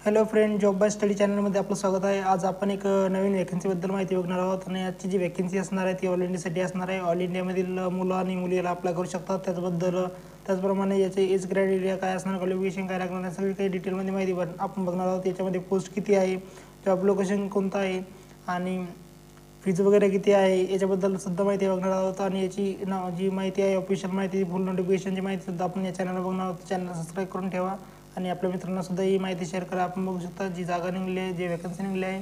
Hello friend, job by study चॅनलमध्ये आपलं स्वागत आहे. आज आपण एक नवीन वॅकन्सीबद्दल माहिती बघणार आहोत आणि आजची जी वॅकन्सी असणार आहे ती ऑल इंडियासाठी असणार आहे. ऑल इंडियामधील मुलं आणि मुली याला अप्लाय करू शकतात. त्याचप्रमाणे याचे एज क्रायटेरिया काय असणार, क्वालिफिकेशन काय लागणार आहे, सगळी काही डिटेलमध्ये माहिती आपण बघणार आहोत. याच्यामध्ये पोस्ट किती आहे, जॉब लोकेशन कोणतं आहे आणि फीज वगैरे किती आहे याच्याबद्दल सुद्धा माहिती बघणार आहोत. आणि याची जी माहिती आहे, ऑफिशियल माहिती, फुल नोटिफिकेशनची माहिती सुद्धा आपण या चॅनलला बघणार आहोत. चॅनल सबस्क्राईब करून ठेवा आणि आपल्या मित्रांना सुद्धा ही माहिती शेअर करा. आपण बघू शकता जी जागा निघली आहे, जी वॅकन्सी निघली आहे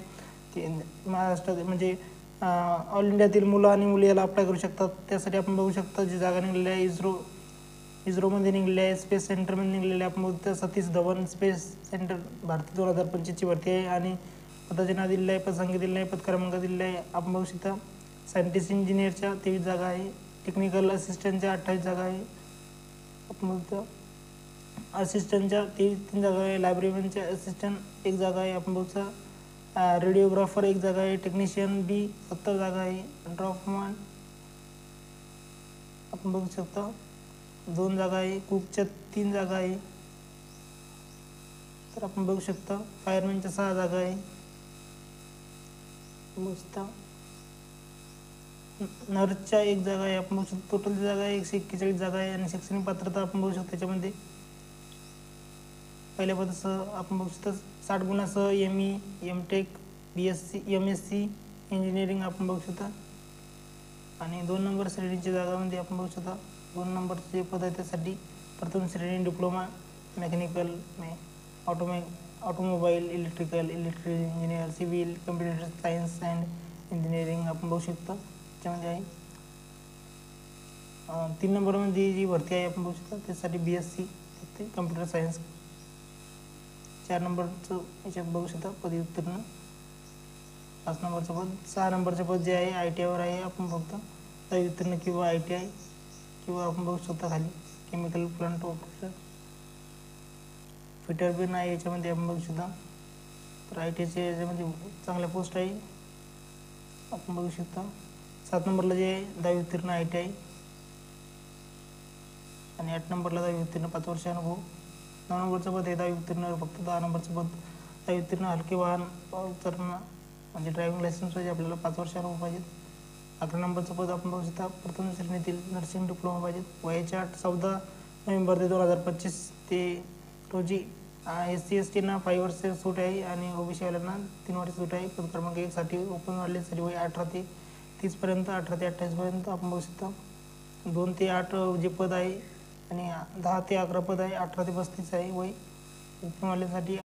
ती महाराष्ट्रात म्हणजे ऑल इंडियातील मुलं आणि मुली याला अप्लाय करू शकतात. त्यासाठी आपण बघू शकता जी जागा निघलेली आहे इस्रोमध्ये निघलेली आहे, स्पेस सेंटरमध्ये निघलेली आहे. आपण बघू सतीश धवन स्पेस सेंटर भारती 2025ची भरती आहे आणि पदाचे नाव दिलेलं आहे, पदसंख्या दिलेलं आहे, पद क्रमांक दिलेला आहे. आपण बघू शकता सायंटिस्ट इंजिनियरच्या 23 जागा आहे, टेक्निकल असिस्टंटच्या 28 जागा आहे. आपण बघतो असिस्टंटच्या 3 जागा आहे, लायब्ररीमॅनच्या असिस्टंट 1 जागा आहे. आपण बघता रेडिओग्राफर 1 जागा आहे, टेक्निशियन बी 70 जागा आहे, ड्रॉपमॅन आपण बघू शकता 2 जागा आहे, कुकच्या 3 जागा आहे. तर आपण बघू शकता फायरमॅनच्या 6 जागा आहे. नर्सच्या 1 जागा आहे. आपण बघू शकतो टोटल जागा आहे 141 जागा आहे. आणि शैक्षणिक पात्रता आपण बघू शकतो त्याच्यामध्ये पहिल्या पदासह आपण बघू शकतो 60 गुणासह ME MTech BSc MSc engineering आपण बघू शकता. आणि 2 नंबर श्रेणीच्या जागामध्ये आपण बघू शकता 2 नंबरचे जे पद आहे त्यासाठी प्रथम श्रेणी diploma mechanical automobile electrical engineer civil computer science and engineering आपण बघू शकतो त्याच्यामध्ये आहे. 3 नंबरमध्ये जी भरती आहे आपण बघू शकता त्यासाठी BSc ते कम्प्युटर सायन्स. 4 नंबरचं याच्यात बघू शकता पदवी उत्तीर्ण. 5 नंबरचं पद 6 नंबरचं पद जे आहे ITIवर आहे. आपण फक्त पदवी उत्तीर्ण किंवा ITI किंवा आपण बघू शकता खाली केमिकल प्लांट ऑपरेटर फिटर पण आहे याच्यामध्ये आपण बघू शकता. तर ITIच्या याच्यामध्ये चांगल्या पोस्ट आहे आपण बघू शकता. 7 नंबरला जे आहे 10वी उत्तीर्ण ITI आणि 8 नंबरला 10वी उत्तीर्ण 5 वर्ष अनुभव. 9 नंबरचं पद हे 10वी उत्तीर्ण फक्त. 10 नंबरचं पद 10वी उत्तीर्ण हलके वाहन चालवणं म्हणजे ड्रायव्हिंग लायसन्स पाहिजे आपल्याला, 5 वर्ष अनुभव पाहिजेत. 11 नंबरचं पद आपण बघू शकता प्रथम श्रेणीतील नर्सिंग डिप्लोमा पाहिजेत. वयाच्या 14 नोव्हेंबर 2025 ते रोजी SC STना 5 वर्ष सूट आहे आणि OBC वाल्यांना 3 वर्ष सूट आहे. पद क्रमांक 1 साठी ओपन वाढल्यासाठी वय 18 ते 30 पर्यंत, 18 ते 28 पर्यंत आपण बघू शकता. 2 ते 8 जे पद आहे आणि 10 ते 11 पद आहे, 18 ते 35 आहे वय ओपन वाल्यांसाठी.